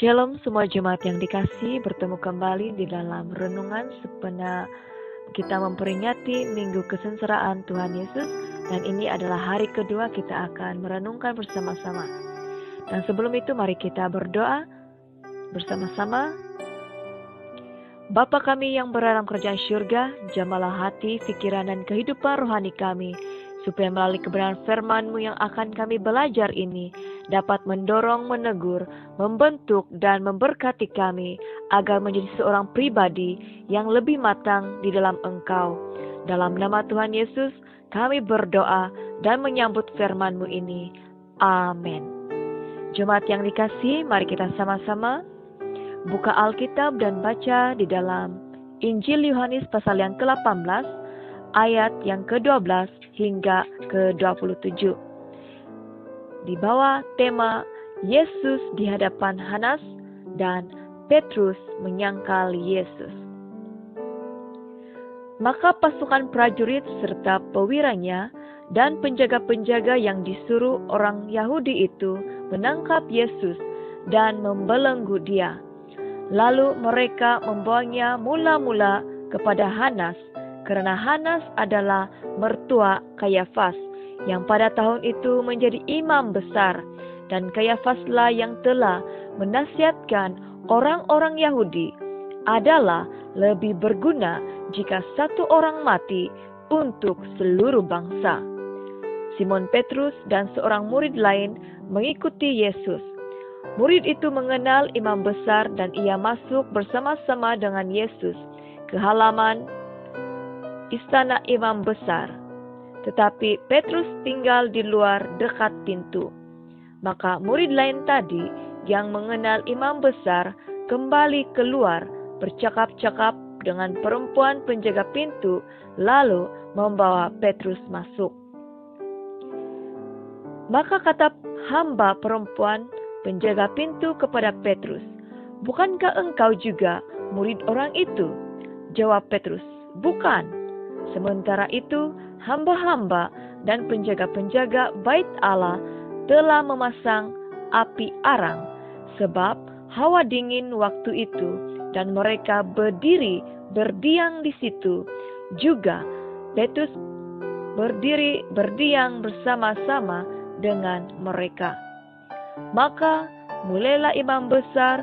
Shalom semua jemaat yang dikasihi, bertemu kembali di dalam renungan sepenuh kita memperingati Minggu Kesengsaraan Tuhan Yesus, dan ini adalah hari kedua kita akan merenungkan bersama-sama. Dan sebelum itu mari kita berdoa bersama-sama. Bapa kami yang berada dalam kerajaan syurga, jamalah hati, pikiran, dan kehidupan rohani kami, supaya melalui kebenaran firman-Mu yang akan kami belajar ini, dapat mendorong, menegur, membentuk, dan memberkati kami, agar menjadi seorang pribadi yang lebih matang di dalam Engkau. Dalam nama Tuhan Yesus, kami berdoa dan menyambut firman-Mu ini. Amin. Jemaat yang dikasihi, mari kita sama-sama buka Alkitab dan baca di dalam Injil Yohanes pasal yang ke-18, ayat yang ke-12 hingga ke-27. Di bawah tema Yesus di hadapan Hanas dan Petrus menyangkal Yesus. Maka pasukan prajurit serta pewiranya dan penjaga-penjaga yang disuruh orang Yahudi itu menangkap Yesus dan membelenggu dia. Lalu mereka membawanya mula-mula kepada Hanas, karena Hanas adalah mertua Kayafas, yang pada tahun itu menjadi imam besar, dan Kayafaslah yang telah menasihatkan orang-orang Yahudi adalah lebih berguna jika satu orang mati untuk seluruh bangsa. Simon Petrus dan seorang murid lain mengikuti Yesus. Murid itu mengenal imam besar dan ia masuk bersama-sama dengan Yesus ke halaman istana imam besar. Tetapi Petrus tinggal di luar dekat pintu. Maka murid lain tadi yang mengenal imam besar kembali keluar bercakap-cakap dengan perempuan penjaga pintu, lalu membawa Petrus masuk. Maka kata hamba perempuan penjaga pintu kepada Petrus, "Bukankah engkau juga murid orang itu?" Jawab Petrus, "Bukan." Sementara itu, hamba-hamba dan penjaga-penjaga bait Allah telah memasang api arang, sebab hawa dingin waktu itu, dan mereka berdiri berdiam di situ. Juga Petrus berdiri berdiam bersama-sama dengan mereka. Maka mulailah imam besar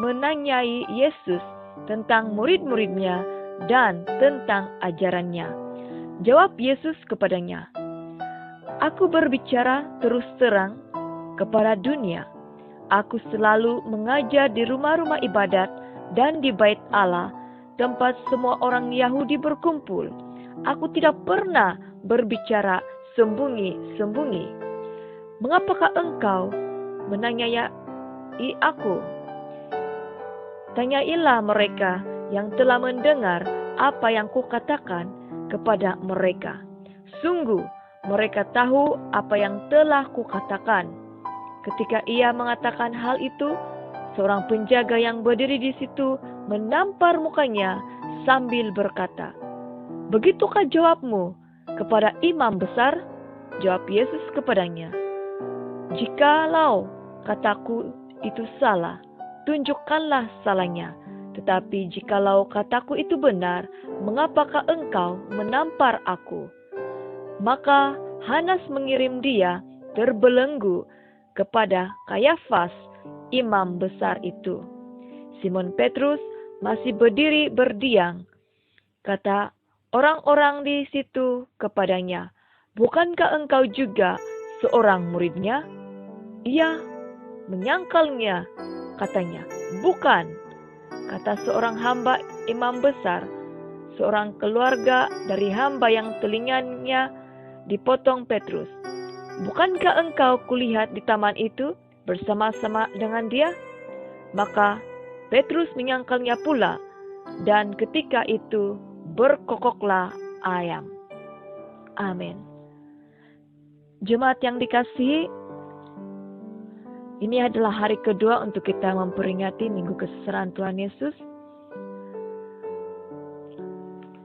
menanyai Yesus tentang murid-muridnya dan tentang ajarannya. Jawab Yesus kepadanya, "Aku berbicara terus terang kepada dunia. Aku selalu mengajar di rumah-rumah ibadat dan di bait Allah, tempat semua orang Yahudi berkumpul. Aku tidak pernah berbicara sembunyi-sembunyi. Mengapakah engkau menanyai aku? Tanyailah mereka yang telah mendengar apa yang kukatakan kepada mereka. Sungguh, mereka tahu apa yang telah kukatakan." Ketika ia mengatakan hal itu, seorang penjaga yang berdiri di situ menampar mukanya sambil berkata, "Begitukah jawabmu kepada imam besar?" Jawab Yesus kepadanya, "Jikalau kataku itu salah, tunjukkanlah salahnya. Tetapi jikalau kataku itu benar, mengapakah engkau menampar aku?" Maka Hanas mengirim dia terbelenggu kepada Kayafas, imam besar itu. Simon Petrus masih berdiri berdiam. Kata orang-orang di situ kepadanya, "Bukankah engkau juga seorang muridnya?" Ia menyangkalnya, katanya, "Bukan." Kata seorang hamba imam besar, seorang keluarga dari hamba yang telinganya dipotong Petrus, "Bukankah engkau kulihat di taman itu bersama-sama dengan dia?" Maka Petrus menyangkalnya pula, dan ketika itu berkokoklah ayam. Amin. Jemaat yang dikasihi, ini adalah hari kedua untuk kita memperingati Minggu Kesengsaraan Tuhan Yesus.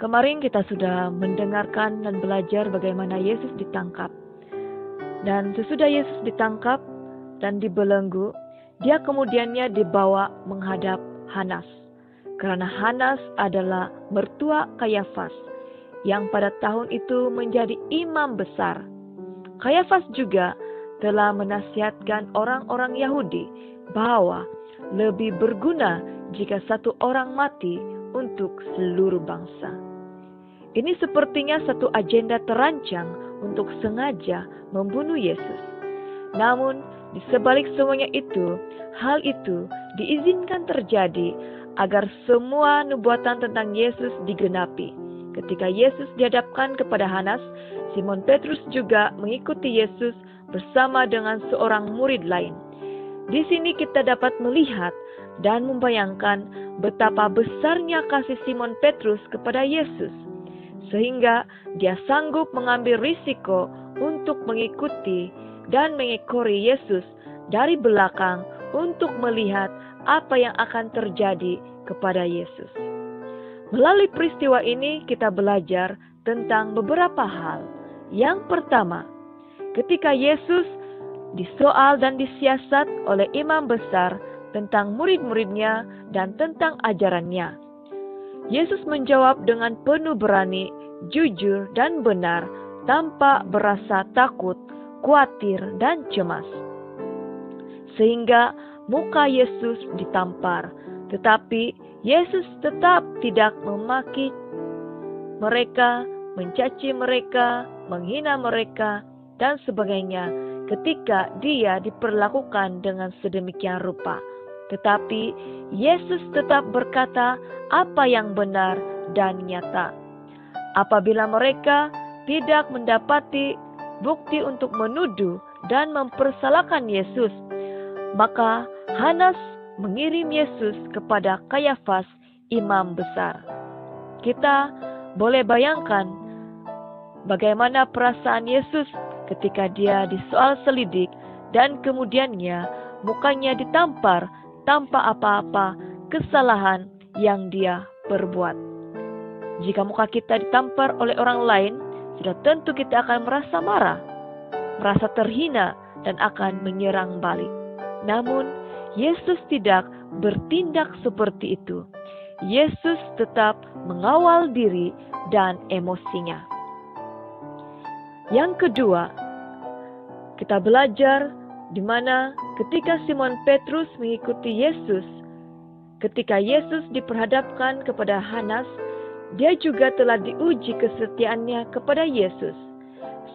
Kemarin kita sudah mendengarkan dan belajar bagaimana Yesus ditangkap. Dan sesudah Yesus ditangkap dan dibelenggu, dia kemudiannya dibawa menghadap Hanas, karena Hanas adalah mertua Kayafas, yang pada tahun itu menjadi imam besar. Kayafas juga telah menasihatkan orang-orang Yahudi bahwa lebih berguna jika satu orang mati untuk seluruh bangsa. Ini sepertinya satu agenda terancang untuk sengaja membunuh Yesus. Namun, di sebalik semuanya itu, hal itu diizinkan terjadi agar semua nubuatan tentang Yesus digenapi. Ketika Yesus dihadapkan kepada Hanas, Simon Petrus juga mengikuti Yesus bersama dengan seorang murid lain. Di sini kita dapat melihat dan membayangkan betapa besarnya kasih Simon Petrus kepada Yesus, sehingga dia sanggup mengambil risiko untuk mengikuti dan mengekori Yesus dari belakang untuk melihat apa yang akan terjadi kepada Yesus. Melalui peristiwa ini kita belajar tentang beberapa hal. Yang pertama, ketika Yesus disoal dan disiasat oleh imam besar tentang murid-muridnya dan tentang ajarannya, Yesus menjawab dengan penuh berani, jujur, dan benar tanpa berasa takut, khawatir, dan cemas. Sehingga muka Yesus ditampar, tetapi Yesus tetap tidak memaki mereka, mencaci mereka, menghina mereka, dan sebagainya ketika dia diperlakukan dengan sedemikian rupa. Tetapi Yesus tetap berkata apa yang benar dan nyata. Apabila mereka tidak mendapati bukti untuk menuduh dan mempersalahkan Yesus, maka Hanas mengirim Yesus kepada Kayafas, imam besar. Kita boleh bayangkan bagaimana perasaan Yesus ketika dia disoal selidik dan kemudiannya mukanya ditampar tanpa apa-apa kesalahan yang dia perbuat. Jika muka kita ditampar oleh orang lain, sudah tentu kita akan merasa marah, merasa terhina, dan akan menyerang balik. Namun, Yesus tidak bertindak seperti itu. Yesus tetap mengawal diri dan emosinya. Yang kedua, kita belajar di mana ketika Simon Petrus mengikuti Yesus, ketika Yesus diperhadapkan kepada Hanas, dia juga telah diuji kesetiaannya kepada Yesus.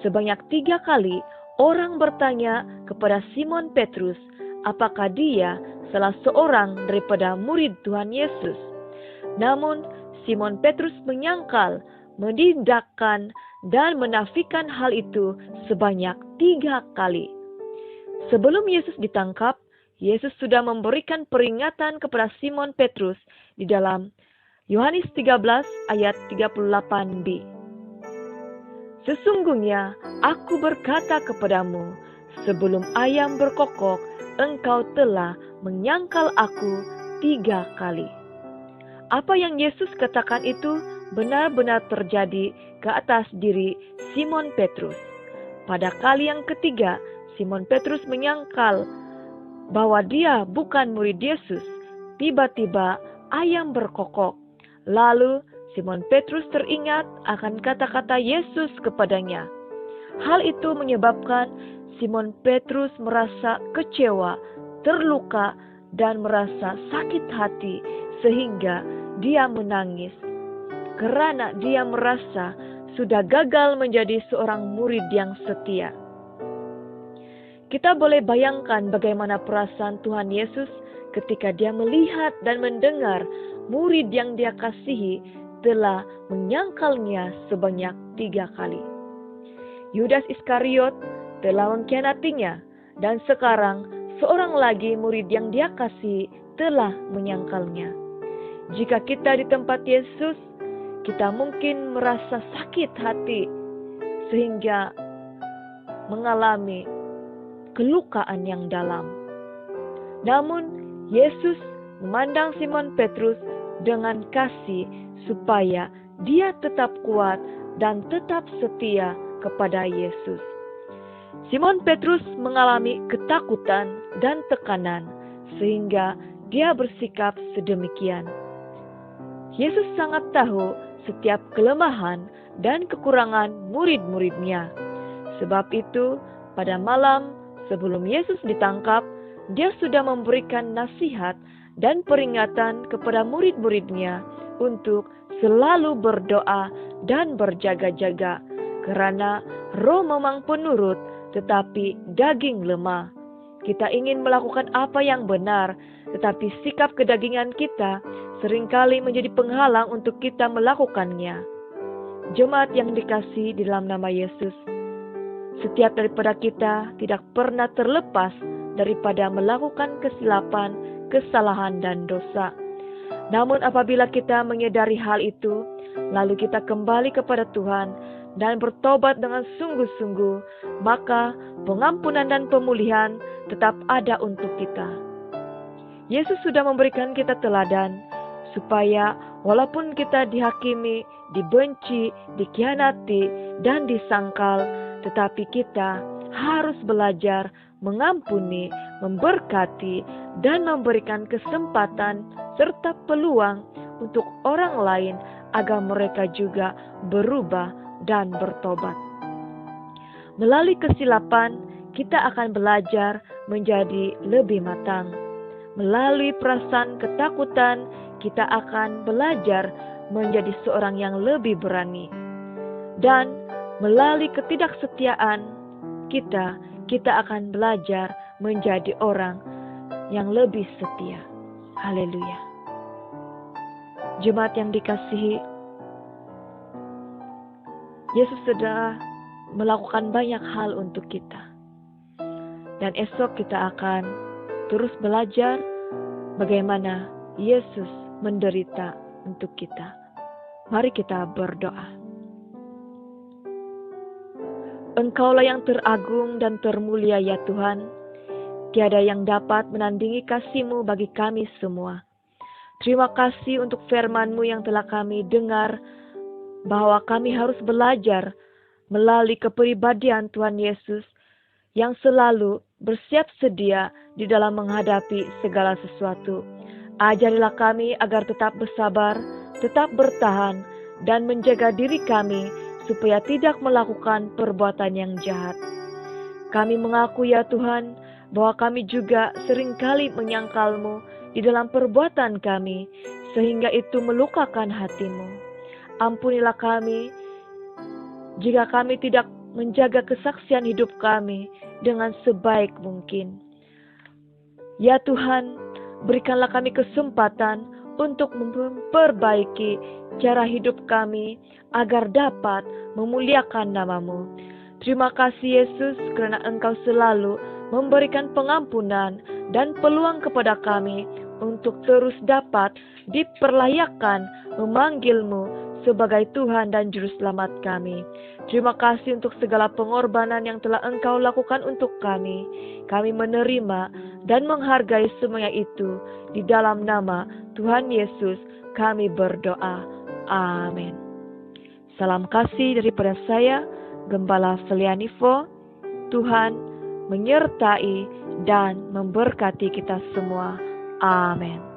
Sebanyak 3 kali orang bertanya kepada Simon Petrus, apakah dia salah seorang daripada murid Tuhan Yesus. Namun Simon Petrus menyangkal, menindakkan, dan menafikan hal itu sebanyak 3 kali. Sebelum Yesus ditangkap, Yesus sudah memberikan peringatan kepada Simon Petrus di dalam Yohanes 13 ayat 38b. Sesungguhnya aku berkata kepadamu, sebelum ayam berkokok, engkau telah menyangkal aku 3 kali. Apa yang Yesus katakan itu benar-benar terjadi ke atas diri Simon Petrus. Pada kali yang ketiga, Simon Petrus menyangkal bahwa dia bukan murid Yesus. Tiba-tiba ayam berkokok. Lalu Simon Petrus teringat akan kata-kata Yesus kepadanya. Hal itu menyebabkan Simon Petrus merasa kecewa, terluka, dan merasa sakit hati sehingga dia menangis. Karena dia merasa sudah gagal menjadi seorang murid yang setia. Kita boleh bayangkan bagaimana perasaan Tuhan Yesus ketika dia melihat dan mendengar murid yang dia kasihi telah menyangkalnya sebanyak 3 kali. Yudas Iskariot telah mengkhianatinya, dan sekarang seorang lagi murid yang dia kasihi telah menyangkalnya. Jika kita di tempat Yesus, kita mungkin merasa sakit hati sehingga mengalami kelukaan yang dalam. Namun Yesus memandang Simon Petrus dengan kasih supaya dia tetap kuat dan tetap setia kepada Yesus. Simon Petrus mengalami ketakutan dan tekanan sehingga dia bersikap sedemikian. Yesus sangat tahu setiap kelemahan dan kekurangan murid-muridnya. Sebab itu, pada malam sebelum Yesus ditangkap, dia sudah memberikan nasihat dan peringatan kepada murid-muridnya untuk selalu berdoa dan berjaga-jaga, karena roh memang penurut, tetapi daging lemah. Kita ingin melakukan apa yang benar, tetapi sikap kedagingan kita seringkali menjadi penghalang untuk kita melakukannya. Jemaat yang dikasihi di dalam nama Yesus, setiap daripada kita tidak pernah terlepas daripada melakukan kesilapan, kesalahan, dan dosa. Namun apabila kita menyadari hal itu, lalu kita kembali kepada Tuhan dan bertobat dengan sungguh-sungguh, maka pengampunan dan pemulihan tetap ada untuk kita. Yesus sudah memberikan kita teladan, supaya walaupun kita dihakimi, dibenci, dikhianati, dan disangkal, tetapi kita harus belajar mengampuni, memberkati, dan memberikan kesempatan serta peluang untuk orang lain agar mereka juga berubah dan bertobat. Melalui kesilapan, kita akan belajar menjadi lebih matang. Melalui perasaan ketakutan, kita akan belajar menjadi seorang yang lebih berani. Dan melalui ketidaksetiaan kita akan belajar menjadi orang yang lebih setia. Haleluya. Jemaat yang dikasihi, Yesus sudah melakukan banyak hal untuk kita. Dan esok kita akan terus belajar bagaimana Yesus menderita untuk kita. Mari kita berdoa. Engkaulah yang teragung dan termulia ya Tuhan. Tiada yang dapat menandingi kasih-Mu bagi kami semua. Terima kasih untuk firman-Mu yang telah kami dengar, bahwa kami harus belajar melalui kepribadian Tuhan Yesus yang selalu bersiap sedia di dalam menghadapi segala sesuatu. Ajarilah kami agar tetap bersabar, tetap bertahan, dan menjaga diri kami supaya tidak melakukan perbuatan yang jahat. Kami mengaku ya Tuhan, bahwa kami juga seringkali menyangkal-Mu di dalam perbuatan kami, sehingga itu melukakan hati-Mu. Ampunilah kami jika kami tidak menjaga kesaksian hidup kami dengan sebaik mungkin. Ya Tuhan, berikanlah kami kesempatan untuk memperbaiki cara hidup kami agar dapat memuliakan nama-Mu. Terima kasih Yesus, karena Engkau selalu memberikan pengampunan dan peluang kepada kami untuk terus dapat diperlayakan memanggil-Mu sebagai Tuhan dan Juru Selamat kami. Terima kasih untuk segala pengorbanan yang telah Engkau lakukan untuk kami. Kami menerima dan menghargai semuanya itu. Di dalam nama Tuhan Yesus kami berdoa. Amin. Salam kasih daripada saya, Gembala Felianivo. Tuhan menyertai dan memberkati kita semua. Amin.